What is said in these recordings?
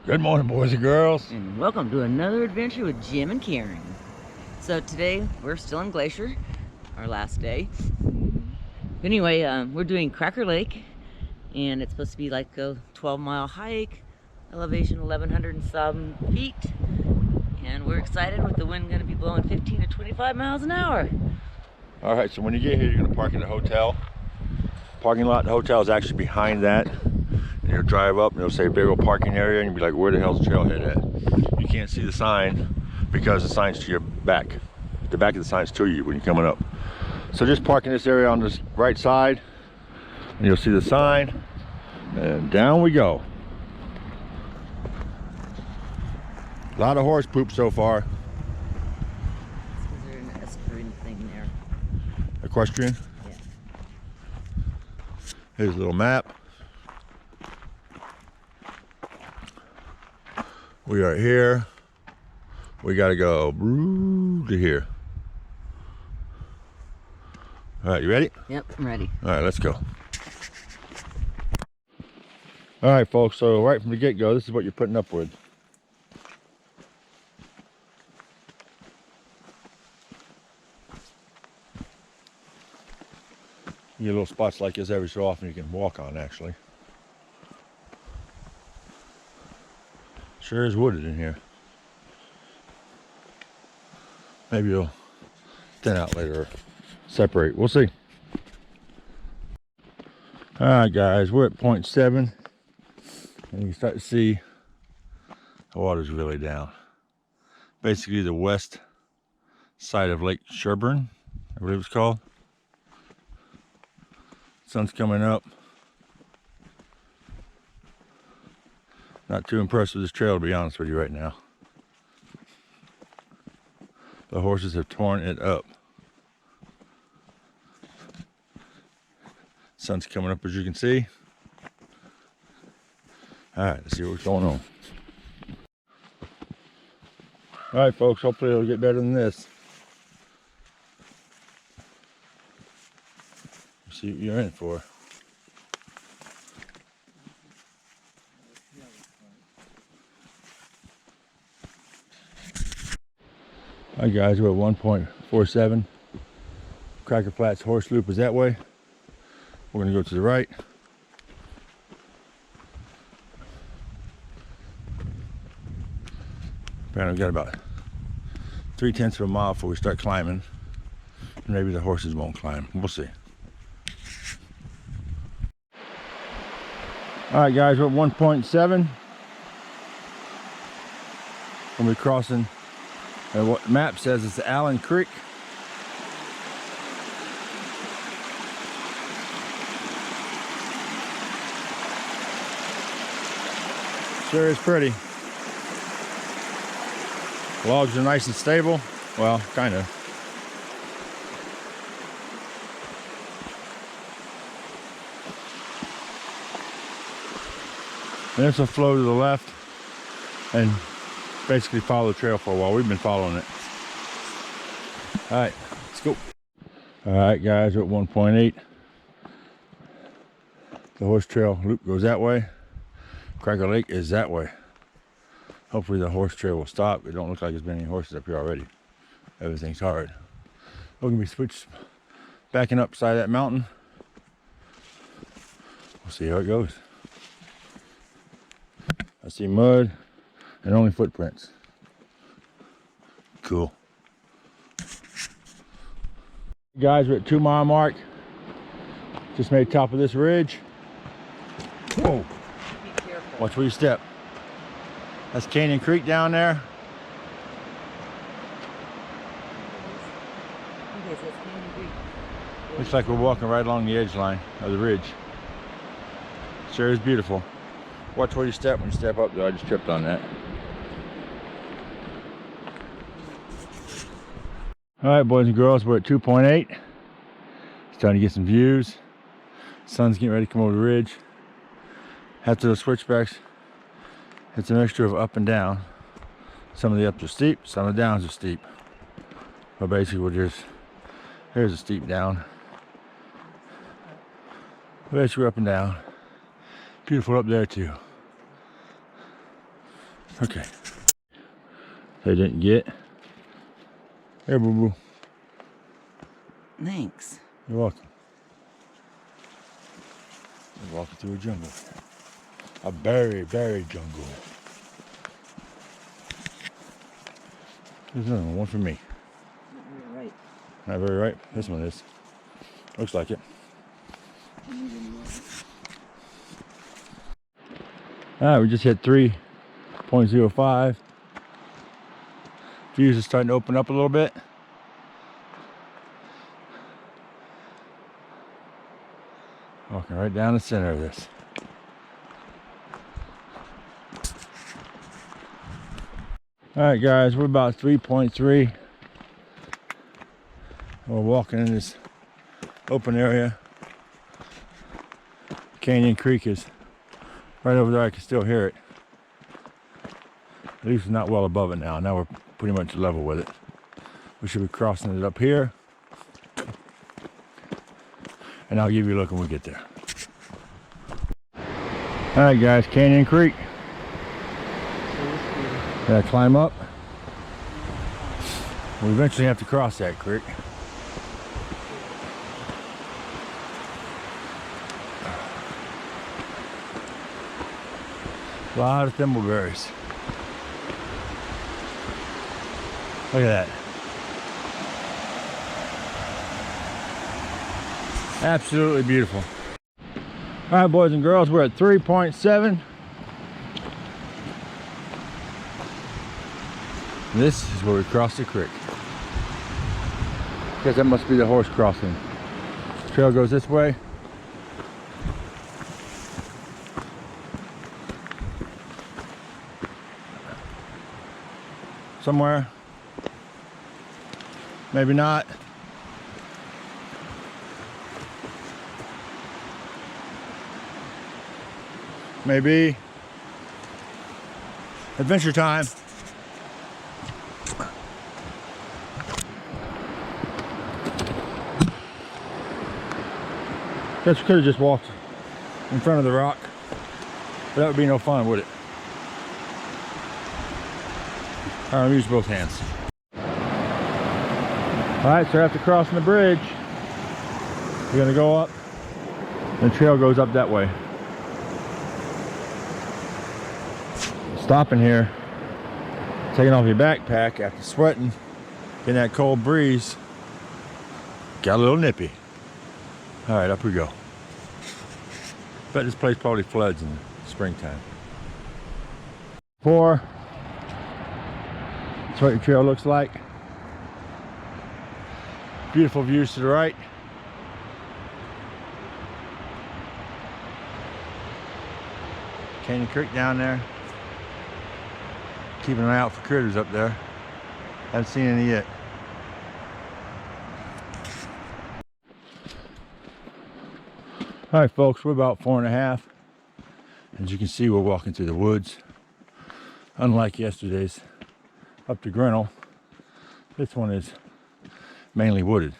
Good morning, boys and girls. And welcome to another adventure with Jim and Karen. So today we're still in Glacier, our last day. But anyway, we're doing Cracker Lake, and it's supposed to be like a 12-mile hike, elevation 1,100 and some feet. And we're excited with the wind going to be blowing 15 to 25 miles an hour. All right, so when you get here, you're going to park in the hotel. Parking lot, the hotel is actually behind that. And you'll drive up and it'll say big old parking area, and you'll be like, where the hell's the trailhead at? You can't see the sign because the sign's to your back. The back of the sign's to you when you're coming up. So just park in this area on this right side, and you'll see the sign, and down we go. A lot of horse poop so far. Is there an equestrian thing there? Equestrian? Yeah. Here's a little map. We are here. We gotta go to here. All right, you ready? Yep, I'm ready. All right, let's go. All right, folks, so right from the get-go, this is what you're putting up with. You get little spots like this every so often you can walk on, actually. Sure is wooded in here. Maybe it'll thin out later or separate. We'll see. All right, guys, we're at point 7. And you can start to see the water's really down. Basically the west side of Lake Sherburne, I believe it's called. Sun's coming up. Not too impressed with this trail, to be honest with you right now. The horses have torn it up. Sun's coming up, as you can see. All right, let's see what's going on. All right, folks, hopefully it'll get better than this. Let's see what you're in for. All right, guys, we're at 1.47. Cracker Flats Horse Loop is that way. We're gonna go to the right. Apparently we've got about 3/10 of a mile before we start climbing. Maybe the horses won't climb, we'll see. All right, guys, we're at 1.7. We'll be crossing, and what the map says is the Allen Creek. Sure is pretty. Logs are nice and stable. Well, kind of. And this will flow to the left and basically follow the trail for a while. We've been following it. All right, let's go. All right, guys, we're at 1.8. The horse trail loop goes that way. Cracker Lake is that way. Hopefully the horse trail will stop. It don't look like there's been any horses up here already. Everything's hard. We're gonna be backing up side of that mountain. We'll see how it goes. I see mud and only footprints. Cool. Guys, we're at 2 mile mark. Just made top of this ridge. Whoa. Be careful. Watch where you step. That's Canyon Creek down there. Okay, so it's Canyon Creek. Looks like we're walking right along the edge line of the ridge. Sure is beautiful. Watch where you step when you step up there. I just tripped on that. All right, boys and girls, we're at 2.8. Starting to get some views. Sun's getting ready to come over the ridge. After the switchbacks, it's a mixture of up and down. Some of the ups are steep, some of the downs are steep. But basically, here's a steep down. Basically, up and down. Beautiful up there too. Okay. They didn't get. Here, boo boo. Thanks. You're welcome. We're walking through a jungle. A very, very jungle. There's another one for me. Not very right. Not very right. This one is. Looks like it. Alright, we just hit 3.05. Views are starting to open up a little bit. Walking right down the center of this. Alright guys, we're about 3.3. We're walking in this open area. Canyon Creek is right over there. I can still hear it. At least it's not well above it now. Now we're pretty much level with it. We should be crossing it up here. And I'll give you a look when we get there. Alright guys, Canyon Creek. Gotta climb up. We eventually have to cross that creek. A lot of thimbleberries. Look at that. Absolutely beautiful. All right, boys and girls, we're at 3.7. This is where we cross the creek. Guess that must be the horse crossing. The trail goes this way. Somewhere. Maybe not. Maybe. Adventure time. Guess we could have just walked in front of the rock, but that would be no fun, would it? All right, I'll use both hands. All right, so after crossing the bridge, we're gonna go up, and the trail goes up that way. Stopping here, taking off your backpack after sweating, getting that cold breeze, got a little nippy. All right, up we go. Bet this place probably floods in the springtime. 4. That's what your trail looks like. Beautiful views to the right. Canyon Creek down there. Keeping an eye out for critters up there. Haven't seen any yet. All right, folks, we're about 4.5. As you can see, we're walking through the woods. Unlike yesterday's up to Grinnell, this one is mainly wooded.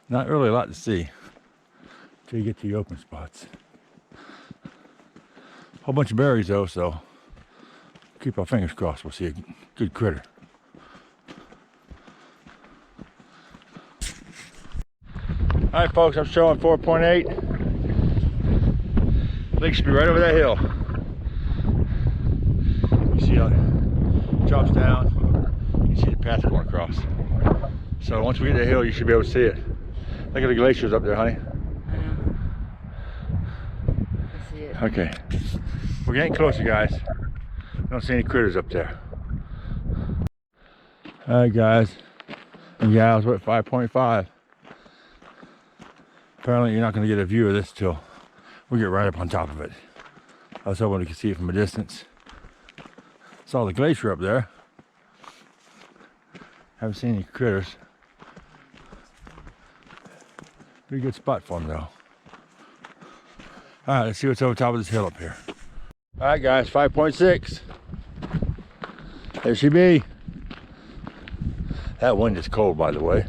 Not really a lot to see until you get to the open spots. Whole bunch of berries though, so keep our fingers crossed we'll see a good critter. All right, folks, I'm showing 4.8. Lake should be right over that hill. You see how it drops down. You see the path going across. So once we get to the hill, you should be able to see it. Look at the glaciers up there, honey. I know. I see it. Okay. We're getting closer, guys. I don't see any critters up there. All right, guys and gals, we're at 5.5. Apparently, you're not going to get a view of this till we get right up on top of it. I was hoping we could see it from a distance. Saw the glacier up there. Haven't seen any critters. Pretty good spot for them though. All right, let's see what's over top of this hill up here. All right, guys, 5.6. There she be. That wind is cold, by the way.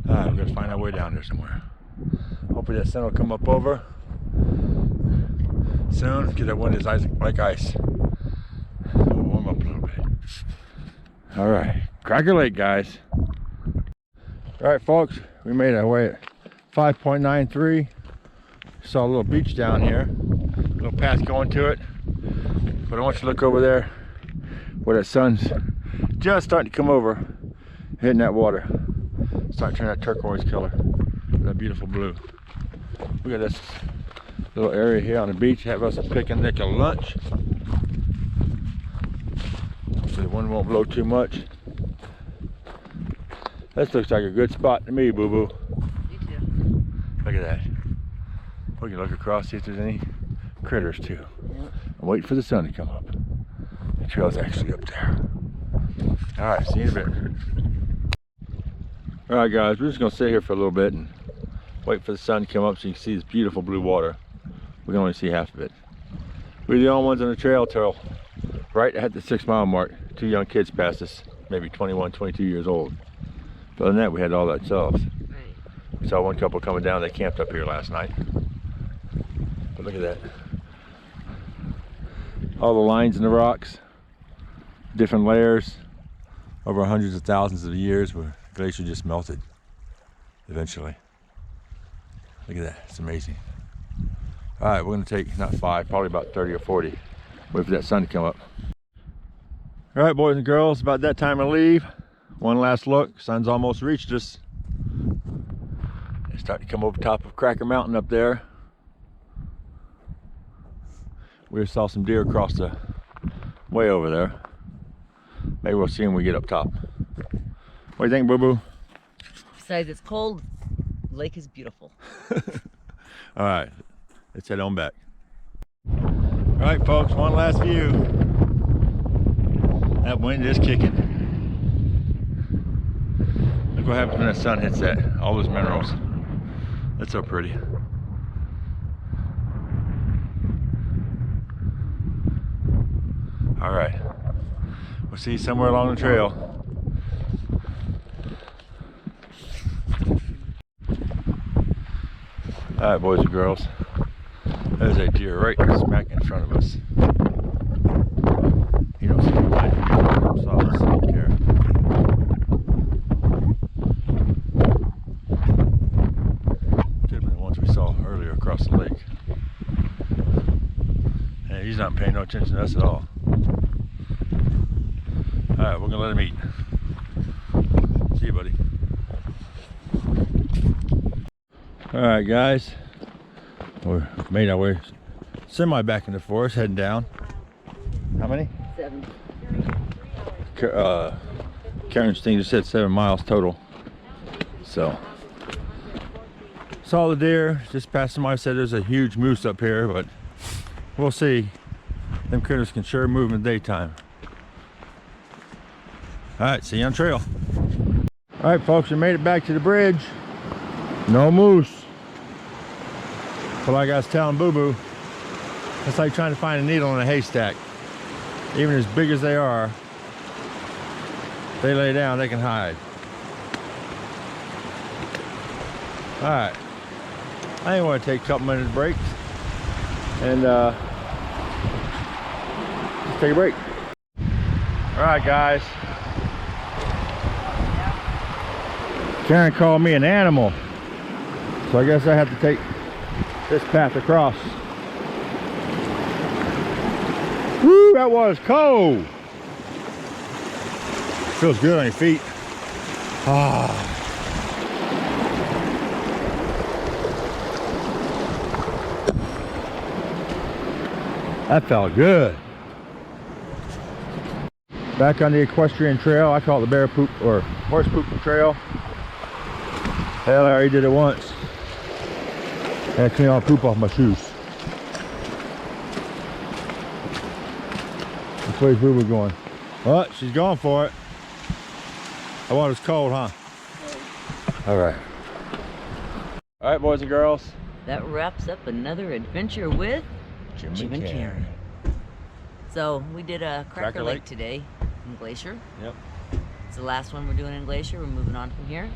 I'm gonna find way down there somewhere. Hopefully that sun will come up over soon, because that wind is like ice. It'll warm up a little bit. All right, Cracker Lake, guys. All right, folks, we made our way at 5.93. Saw a little beach down here, a little path going to it. But I want you to look over there where that sun's just starting to come over, hitting that water. Start turning that turquoise color, that beautiful blue. Look at this little area here on the beach. Have us a picnic and lunch. So the wind won't blow too much. This looks like a good spot to me, boo-boo. Me too. Look at that. We can look across, see if there's any critters too. Yep. I'm waiting for the sun to come up. The trail's actually up there. All right, see you in a bit. All right, guys, we're just gonna sit here for a little bit and wait for the sun to come up so you can see this beautiful blue water. We can only see half of it. We're the only ones on the trail till right at the 6 mile mark. 2 young kids passed us, maybe 21, 22 years old. But other than that, we had all that ourselves. Right. We saw one couple coming down. They camped up here last night. But look at that. All the lines in the rocks, different layers, over hundreds of thousands of years where the glacier just melted eventually. Look at that, it's amazing. All right, we're gonna take not 5, probably about 30 or 40. Wait for that sun to come up. All right, boys and girls, about that time to leave. One last look, sun's almost reached us. It's starting to come over top of Cracker Mountain up there. We saw some deer across the way over there. Maybe we'll see them when we get up top. What do you think, boo-boo? Besides, it's cold. The lake is beautiful. All right, let's head on back. All right, folks, one last view. That wind is kicking. Look what happens when that sun hits that, all those minerals. That's so pretty. All right, we'll see you somewhere along the trail. All right, boys and girls, there's a deer right smack in front of us. You don't see the line from the solid, so I don't care. Could have been the ones we saw earlier across the lake. And he's not paying no attention to us at all. All right, we're gonna let him eat. See you, buddy. All right, guys, we made our way semi back in the forest, heading down. How many? 7. Karen's thing just said 7 miles total. So saw the deer just passing by. Said there's a huge moose up here, but we'll see. Them critters can sure move in the daytime. All right, see you on trail. All right, folks, we made it back to the bridge. No moose. But like I was telling Boo-Boo, it's like trying to find a needle in a haystack. Even as big as they are, they lay down, they can hide. All right, I think want to take a couple minutes break and just take a break. All right, guys. Karen called me an animal, so I guess I have to take this path across. Woo, that was cold. Feels good on your feet. Ah. That felt good. Back on the equestrian trail. I call it the bear poop or horse poop trail. Hell, I already did it once. I had to clean all the poop off my shoes. Which way's Boo Boo going? Oh, she's going for it. That water's cold, huh? All right. All right, boys and girls. That wraps up another adventure with Jim and Karen. So we did a Cracker Lake today in Glacier. Yep. It's the last one we're doing in Glacier. We're moving on from here.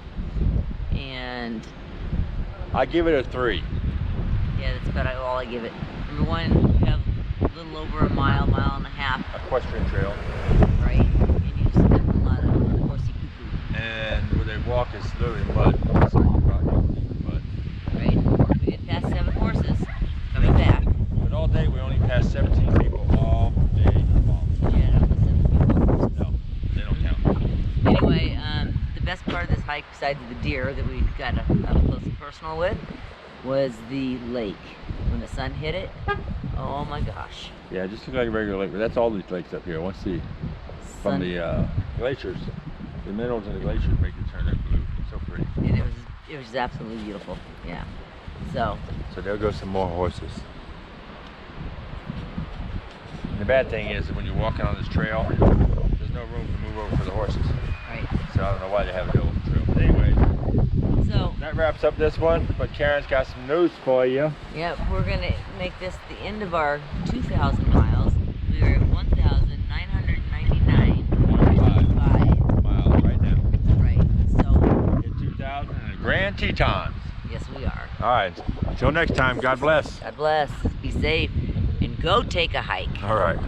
and I give it a 3. yeah, that's about all I give it. Number one, you have a little over a mile, mile and a half, Equestrian trail. right? And you just get a lot of horsey poo-poo, And where they walk is literally mud. It's like about 8 feet of mud. right? We did pass 7 horses coming back. But all day we only passed 17 people all day long. Yeah, no, 7 people. No, they don't count. Anyway, the best part of this hike, besides the deer that we got up close and personal with, was the lake. When the sun hit it, oh my gosh. Yeah, it just looked like a regular lake, but that's all these lakes up here. Once from the glaciers, the minerals in the glaciers make it turn that blue. It's so pretty. And it was absolutely beautiful. Yeah. So there go some more horses. And the bad thing is that when you're walking on this trail, there's no room to move over for the horses. right. So I don't know why they have a open trail. But anyways, So that wraps up this one. But Karen's got some news for you. yeah, we're gonna make this the end of our 2,000 miles. We are at 1,999.5 miles right now. Right. So Hit 2,000 in the Grand Tetons. yes, we are. All right. Until next time, God bless. God bless. Be safe and go take a hike. All right.